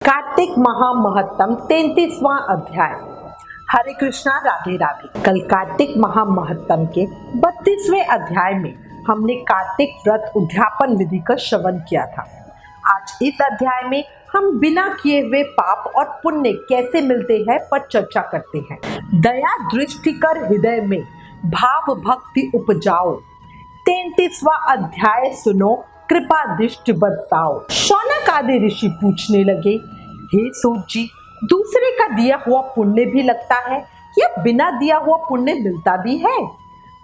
कार्तिक महामहत्तम 33वां अध्याय। हरे कृष्णा, राधे राधे। कल कार्तिक महामहत्तम के 32वें अध्याय में हमने कार्तिक व्रत उद्यापन विधि का श्रवण किया था। आज इस अध्याय में हम बिना किए हुए पाप और पुण्य कैसे मिलते हैं पर चर्चा करते हैं। दया दृष्टि कर हृदय में भाव भक्ति उपजाओ, 33वां अध्याय सुनो, कृपा दृष्टि बरसाओ। शौनक आदि ऋषि पूछने लगे, हे सूत जी, दूसरे का दिया हुआ पुण्य भी लगता है या बिना दिया हुआ पुण्य मिलता भी है?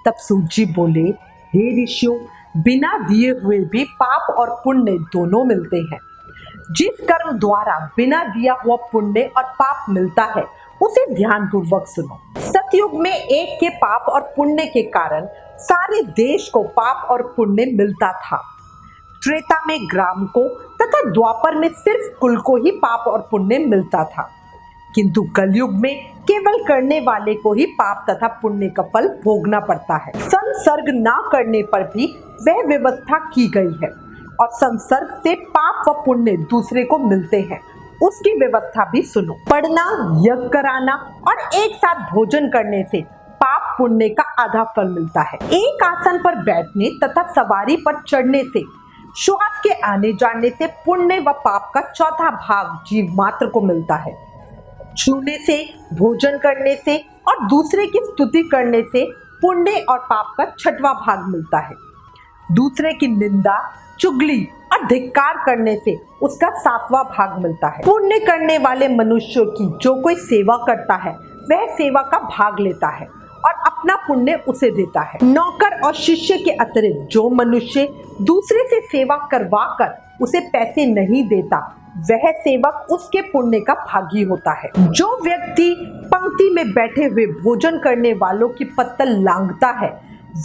तब सूत जी बोले, हे ऋषियों, बिना दिए हुए भी पाप और पुण्य दोनों मिलते हैं। जिस कर्म द्वारा बिना दिया हुआ पुण्य और पाप मिलता है उसे ध्यान पूर्वक सुनो। सतयुग में एक के पाप और पुण्य के कारण सारे देश को पाप और पुण्य मिलता था। त्रेता में ग्राम को तथा द्वापर में सिर्फ कुल को ही पाप और पुण्य मिलता था, किंतु कलयुग में केवल करने वाले को ही पाप तथा पुण्य का फल भोगना पड़ता है। संसर्ग ना करने पर भी वह व्यवस्था की गई है और संसर्ग से पाप व पुण्य दूसरे को मिलते हैं, उसकी व्यवस्था भी सुनो। पढ़ना, यज्ञ कराना और एक साथ भोजन करने से पाप पुण्य का आधा फल मिलता है। एक आसन पर बैठने तथा सवारी पर चढ़ने से, श्वास के आने जाने से पुण्य व पाप का चौथा भाग जीव मात्र को मिलता है। छूने से, भोजन करने से और दूसरे की स्तुति करने से पुण्य और पाप का छठवां भाग मिलता है। दूसरे की निंदा, चुगली और धिक्कार करने से उसका सातवां भाग मिलता है। पुण्य करने वाले मनुष्यों की जो कोई सेवा करता है वह सेवा का भाग लेता है और अपना पुण्य उसे देता है। नौकर और शिष्य के अतिरिक्त जो मनुष्य दूसरे से सेवा करवा कर उसे पैसे नहीं देता, वह सेवक उसके पुण्य का भागी होता है। जो व्यक्ति पंक्ति में बैठे हुए भोजन करने वालों की पत्तल लांघता है,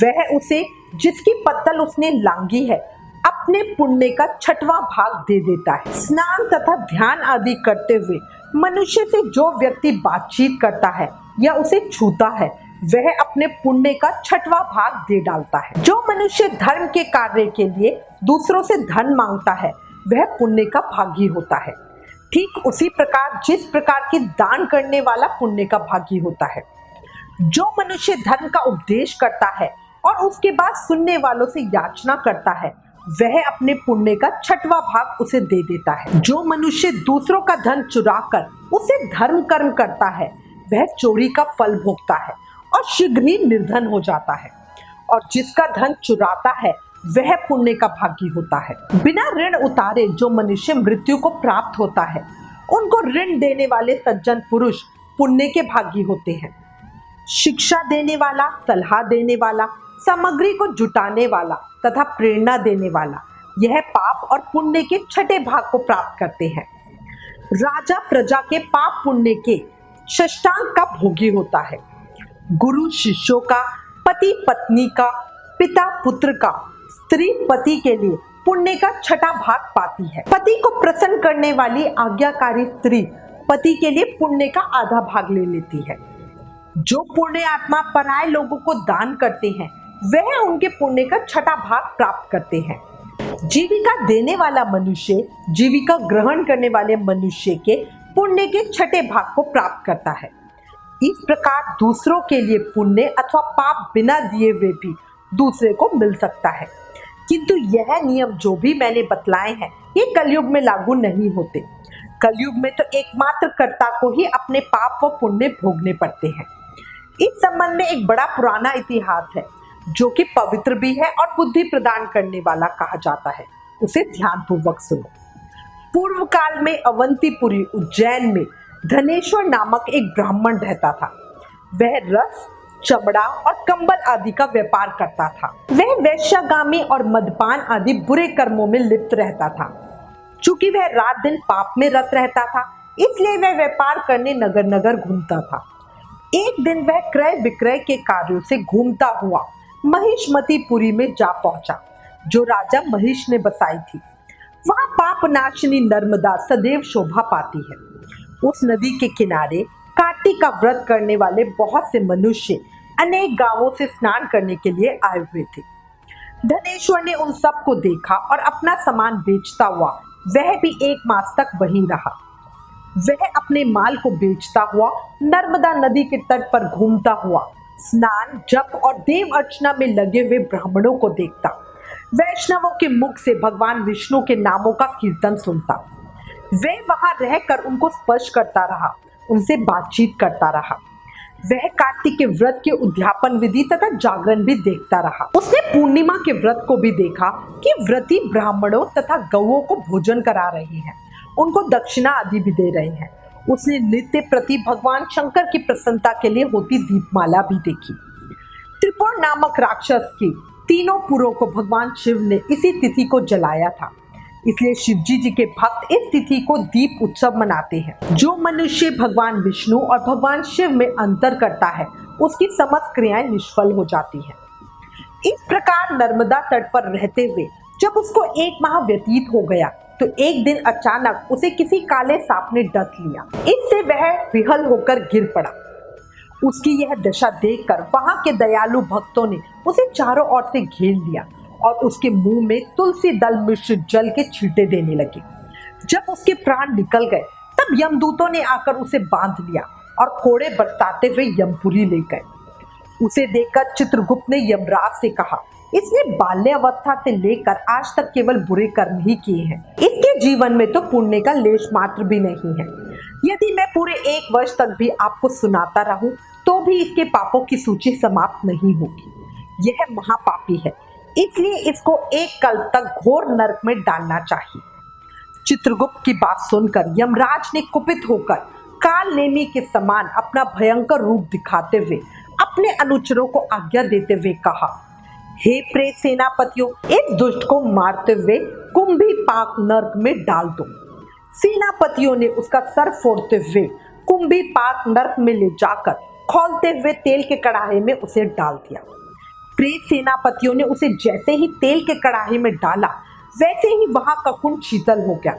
वह उसे जिसकी पत्तल उसने लांघी है अपने पुण्य का छठवां भाग दे देता है। स्नान तथा ध्यान आदि करते हुए मनुष्य से जो व्यक्ति बातचीत करता है या उसे छूता है, वह अपने पुण्य का छठवां भाग दे डालता है। जो मनुष्य धर्म के कार्य के लिए दूसरों से धन मांगता है, वह पुण्य का भागी होता है। ठीक उसी प्रकार जिस प्रकार की दान करने वाला पुण्य का भागी होता है। जो मनुष्य धर्म का उपदेश करता है और उसके बाद सुनने वालों से याचना करता है, वह अपने पुण्य का छठवां भाग उसे दे देता है। जो मनुष्य दूसरों का धन चुराकर उसे धर्म कर्म करता है, वह चोरी का फल भोगता है और शीघ्र ही निर्धन हो जाता है। और जिसका धन चुराता है वह पुण्य का भागी होता है। बिना ऋण उतारे जो मनुष्य मृत्यु को प्राप्त होता है, उनको ऋण देने वाले सज्जन पुरुष पुण्य के भागी होते हैं। शिक्षा देने वाला, सलाह देने वाला, सामग्री को जुटाने वाला तथा प्रेरणा देने वाला, यह पाप और पुण्य के छठे भाग को प्राप्त करते हैं। राजा प्रजा के पाप पुण्य के षष्टांग का भोगी होता है। गुरु शिष्यों का, पति पत्नी का, पिता पुत्र का, स्त्री पति के लिए पुण्य का छठा भाग पाती है। पति को प्रसन्न करने वाली आज्ञाकारी स्त्री पति के लिए पुण्य का आधा भाग ले लेती है। जो पुण्य आत्मा पराये लोगों को दान करते हैं, वह उनके पुण्य का छठा भाग प्राप्त करते हैं। जीविका देने वाला मनुष्य जीविका ग्रहण करने वाले मनुष्य के पुण्य के छठे भाग को प्राप्त करता है। इस प्रकार दूसरों के लिए पुण्य अथवा पाप बिना दिए हुए भी दूसरे को मिल सकता है, किंतु यह नियम जो भी मैंने बतलाए हैं ये कलयुग में लागू नहीं होते। कलयुग में तो एकमात्र कर्ता को ही अपने पाप व पुण्य भोगने पड़ते हैं। इस संबंध में एक बड़ा पुराना इतिहास है जो कि पवित्र भी है और बुद्धि प्रदान करने वाला कहा जाता है, उसे ध्यान पूर्वक सुनो। पूर्व काल में अवंतीपुरी उज्जैन में धनेश्वर नामक एक ब्राह्मण रहता था। वह रस, चमड़ा और कंबल आदि का व्यापार करता था। वह वैश्यागामी और मदपान आदि बुरे कर्मों में लिप्त रहता था। चूंकि वह रात दिन पाप में रत रहता था, इसलिए वह व्यापार करने नगर नगर घूमता था। एक दिन वह क्रय विक्रय के कार्यों से घूमता हुआ महिष्मतीपुरी में जा पहुंचा, जो राजा महिष ने बसाई थी। वहां पाप नाशिनी नर्मदा सदैव शोभा पाती है। उस नदी के किनारे कार्तिक का व्रत करने वाले बहुत से मनुष्य अनेक गांवों से स्नान करने के लिए आए हुए थे। धनेश्वर ने उन सब को देखा और अपना सामान बेचता हुआ वह भी 1 मास तक वहीं रहा। वह अपने माल को बेचता हुआ नर्मदा नदी के तट पर घूमता हुआ स्नान, जप और देव अर्चना में लगे हुए ब्राह्मणों को देखता। वैष्णवों के मुख से भगवान विष्णु के नामों का कीर्तन सुनता। वह वहां रहकर उनको स्पर्श करता रहा, उनसे बातचीत करता रहा। वह कार्तिक के व्रत के उद्यापन विधि तथा जागरण भी देखता रहा। उसने पूर्णिमा के व्रत को भी देखा कि व्रती ब्राह्मणों तथा गौओं को भोजन करा रहे हैं, उनको दक्षिणा आदि भी दे रहे हैं। उसने नित्य प्रति भगवान शंकर की प्रसन्नता के लिए होती दीपमाला भी देखी। त्रिपुर नामक राक्षस की तीनों पुरों को भगवान शिव ने इसी तिथि को जलाया था, इसलिए शिवजी जी के भक्त इस तिथि को दीप उत्सव मनाते हैं। जो मनुष्य भगवान विष्णु और भगवान शिव में अंतर करता है, उसकी समस्त क्रियाएं निष्फल हो जाती हैं। इस प्रकार नर्मदा तट पर रहते हुए जब उसको 1 माह व्यतीत हो गया तो एक दिन अचानक उसे किसी काले सांप ने डस लिया। इससे वह विहल होकर गिर पड़ा। उसकी यह दशा देखकर वहां के दयालु भक्तों ने उसे चारों ओर से घेर लिया और उसके मुंह में तुलसी दल मिश्रित जल के छींटे देने लगे। जब उसके प्राण निकल गए तब यमदूतों ने आकर उसे बांध लिया और कोड़े बरसाते हुए यमपुरी ले गए। उसे देखकर चित्रगुप्त ने यमराज से कहा, इसने बाल्यावस्था से लेकर आज तक केवल बुरे कर्म ही किए हैं। इसके जीवन में तो पुण्य का लेश मात्र भी नहीं है। यदि मैं पूरे 1 वर्ष तक भी आपको सुनाता रहूं तो भी इसके पापों की सूची समाप्त नहीं होगी। यह महापापी है, इसलिए इसको 1 कल्प तक घोर नरक में डालना चाहिए। चित्रगुप्त की बात सुनकर यमराज ने कुपित होकर काल नेमी के समान अपना भयंकर रूप दिखाते हुए अपने अनुचरों को आज्ञा देते हुए कहा, हे प्रेत सेनापतियों, इस दुष्ट को मारते हुए कुंभी पाक नर्क में डाल दो। सेनापतियों ने उसका सर फोड़ते हुए कुंभी पाक नर्क में ले जाकर खौलते हुए तेल के कड़ाहे में उसे डाल दिया। प्रेत सेनापतियों ने उसे जैसे ही तेल के कड़ाहे में डाला वैसे ही वहां का कुंड शीतल हो गया।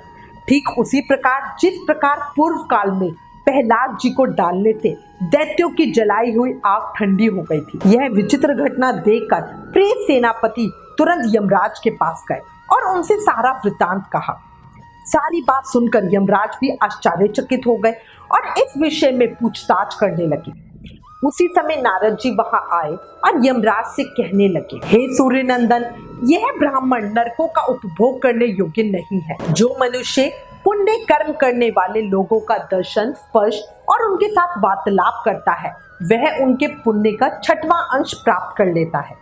ठीक उसी प्रकार जिस प्रकार पूर्व काल में प्रहलाद जी को डालने से दैत्यों की जलाई हुई आग ठंडी हो गई थी। यह विचित्र घटना देखकर प्रेत सेनापति तुरंत यमराज के पास गए और उनसे सारा वृतांत कहा। सारी बात सुनकर यमराज भी आश्चर्यचकित हो गए और इस विषय में पूछताछ करने लगे। उसी समय नारद जी वहां आए और यमराज से कहने लगे, हे सूर्य नंदन, यह ब्राह्मण नरकों का उपभोग करने योग्य नहीं है। जो मनुष्य पुण्य कर्म करने वाले लोगों का दर्शन, स्पर्श और उनके साथ वार्तालाप करता है, वह उनके पुण्य का 6वां अंश प्राप्त कर लेता है।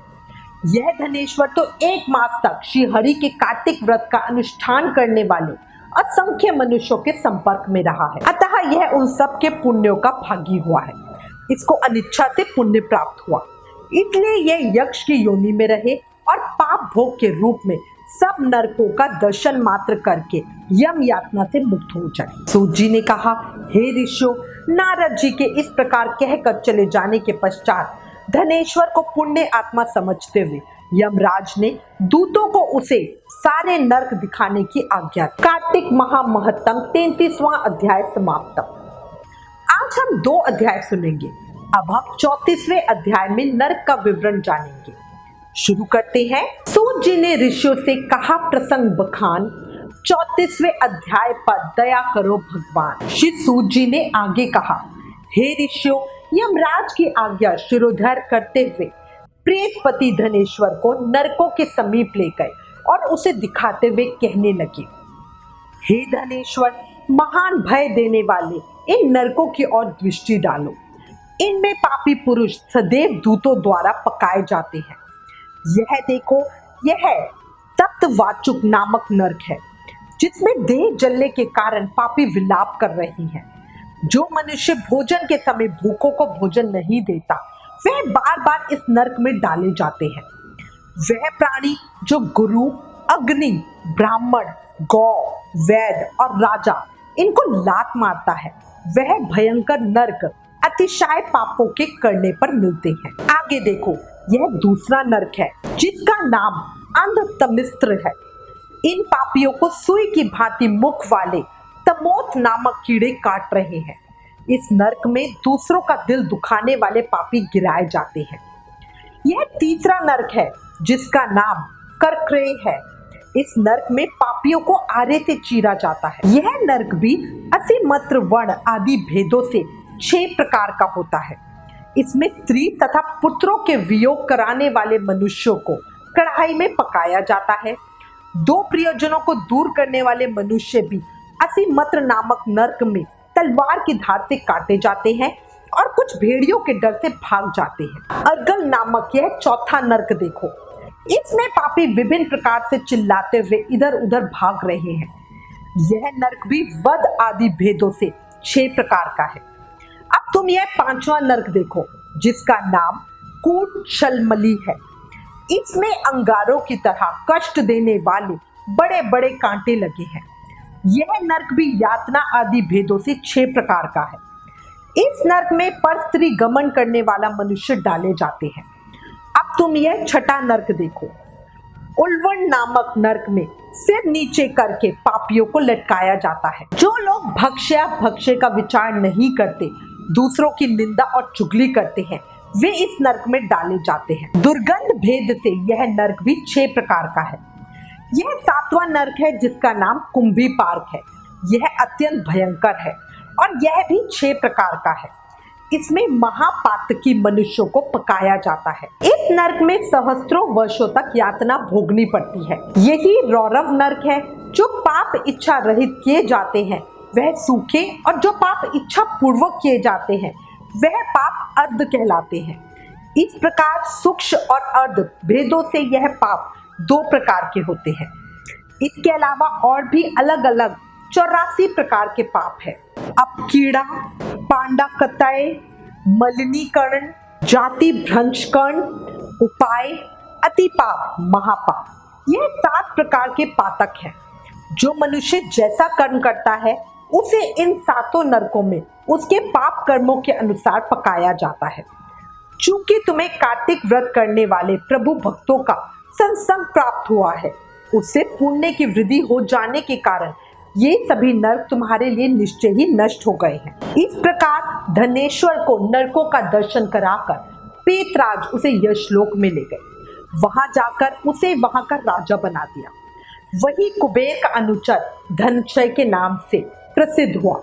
यह धनेश्वर तो 1 मास तक श्री हरि के कार्तिक व्रत का अनुष्ठान करने वाले असंख्य मनुष्यों के संपर्क में रहा है, अतः यह उन सब के पुण्यों का भागी हुआ है। इसको अनिच्छा से पुण्य प्राप्त हुआ, इसलिए यह यक्ष की योनि में रहे और पाप भोग के रूप में सब नरकों का दर्शन मात्र करके यम यातना से मुक्त हो जाए। सूत जी ने कहा, हे ऋषियों, नारद जी के इस प्रकार कहकर चले जाने के पश्चात धनेश्वर को पुण्य आत्मा समझते हुए यमराज ने दूतों को उसे सारे नरक दिखाने की आज्ञा दी। कार्तिक महामहत्तम 33वां अध्याय समाप्त। आज हम 2 अध्याय सुनेंगे। अब हम 34वें अध्याय में नरक का विवरण जानेंगे। शुरू करते हैं। सूत जी ने ऋषियों से कहा प्रसंग बखान। 34वें अध्याय पर दया करो भगवान। श्री सूत जी ने आगे कहा, हे ऋषियों, यमराज की आज्ञा शिरोधार्य करते हुए प्रेतपति धनेश्वर को नरकों के समीप ले गए और उसे दिखाते हुए कहने लगे, हे धनेश्वर, महान भय देने वाले इन नरकों की ओर दृष्टि डालो। इनमें पापी पुरुष सदैव दूतों द्वारा पकाए जाते हैं। यह देखो, यह तप्तवाचुक नामक नरक है, जिसमें देह जलने के कारण पापी विलाप कर रही हैं। जो मनुष्य भोजन के समय भूखों को भोजन नहीं देता, वह बार बार इस नरक में डाले जाते हैं। वह प्राणी जो गुरु, अग्नि, ब्राह्मण, गौ, वैद्य और राजा इनको लात मारता है, वह भयंकर नरक अतिशय पापों के करने पर मिलते हैं। आगे देखो, यह दूसरा नरक है जिसका नाम अंधतमिस्त्र है। इन पापियों को सुई की भांति मुख वाले तमोथ नामक कीड़े काट रहे हैं। इस नरक में दूसरों का दिल दुखाने वाले पापी गिराए जाते हैं। यह तीसरा नरक है जिसका नाम कर्करेय है। इस नरक में पापियों को आरे से चीरा जाता है। यह नरक भी असीमत्र वर्ण आदि भेदों से 6 प्रकार का होता है। इसमें स्त्री तथा पुत्रों के वियोग कराने वाले मनुष्यों को कढ़ाई में पकाया जाता है। 2 प्रियजनों को दूर करने वाले मनुष्य भी असीमत्र नामक नरक में तलवार की धार से काटे जाते हैं और कुछ भेड़ियों के डर से भाग जाते हैं। अर्गल नामक यह चौथा नरक देखो, इसमें पापी विभिन्न प्रकार से चिल्लाते हुए इधर उधर भाग रहे हैं। यह नरक भी वध आदि भेदों से 6 प्रकार का है। अब तुम यह 5वां नरक देखो, जिसका नाम कूट छलमली है। इसमें अंगारों की तरह कष्ट देने वाले बड़े बड़े कांटे लगे हैं। यह नरक भी यातना आदि भेदों से 6 प्रकार का है। इस नरक में पर स्त्री गमन करने वाला मनुष्य डाले जाते हैं। अब तुम यह 6वां नरक देखो, उल्वण नामक नरक में सिर नीचे करके पापियों को लटकाया जाता है। जो लोग भक्ष्य का विचार नहीं करते, दूसरों की निंदा और चुगली करते हैं, वे इस नरक में डाले जाते हैं। दुर्गंध भेद से यह नरक भी 6 प्रकार का है। यह 7वां नरक है, जिसका नाम कुंभी पार्क है। यह अत्यंत भयंकर है और यह भी 6 प्रकार का है। इसमें महापातकी मनुष्यों को पकाया जाता है। इस नरक में सहस्त्रों वर्षों तक यातना भोगनी पड़ती है। यही रौरव नरक है। जो पाप इच्छा रहित किए जाते हैं वह सूखे, और जो पाप इच्छा पूर्वक किए जाते हैं वह पाप अर्ध कहलाते हैं। इस प्रकार सूक्ष्म और अर्ध भेदों से यह पाप 2 प्रकार के होते हैं। इसके अलावा और भी अलग अलग 84 प्रकार के पाप है। अपकीड़ा, पांडाकतय, मलिनीकरण, जाति भ्रंशकरण, उपाय, अतिपाप, महापाप, यह 7 प्रकार के पातक हैं। जो मनुष्य जैसा कर्म करता है उसे इन 7 नरकों में उसके पाप कर्मों के अनुसार पकाया जाता है। चूंकि तुम्हें कार्तिक व्रत करने वाले प्रभु भक्तों का सत्संग प्राप्त हुआ है, उससे पुण्य की वृद्धि हो जाने के कारण ये सभी नरक तुम्हारे लिए निश्चय ही नष्ट हो गए हैं। इस प्रकार धनेश्वर को नरकों का दर्शन कराकर पेतराज उसे यशलोक में ले गए। वहां जाकर उसे वहां का राजा बना दिया। वही कुबेर का अनुचर धनक्षय के नाम से प्रसिद्ध हुआ।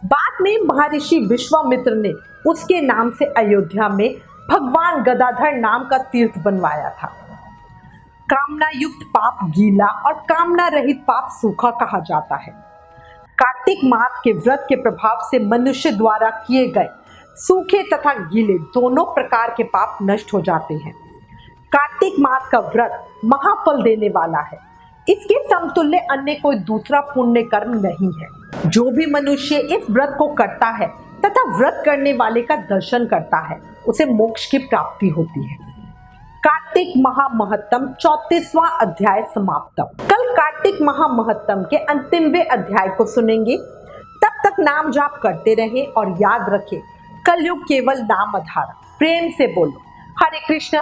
बाद में महर्षि विश्वामित्र ने उसके नाम से अयोध्या में भगवान गदाधर नाम का तीर्थ बनवाया था। कामना युक्त पाप गीला और कामना रहित पाप सूखा कहा जाता है। कार्तिक मास के व्रत के प्रभाव से मनुष्य द्वारा किए गए सूखे तथा गीले दोनों प्रकार के पाप नष्ट हो जाते हैं। कार्तिक मास का व्रत महाफल देने वाला है। इसके समतुल्य अन्य कोई दूसरा पुण्य कर्म नहीं है। जो भी मनुष्य इस व्रत को करता है तथा व्रत करने वाले का दर्शन करता है, उसे मोक्ष की प्राप्ति होती है। कार्तिक महामहत्तम 34वां अध्याय समाप्त। कल कार्तिक महामहत्तम के अंतिमवें अध्याय को सुनेंगे। तब तक नाम जाप करते रहें और याद रखें, कलयुग केवल नाम आधार। प्रेम से बोलो हरे कृष्ण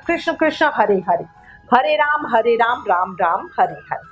कृष्ण कृष्ण हरे हरे, हरे राम राम राम हरे हरे।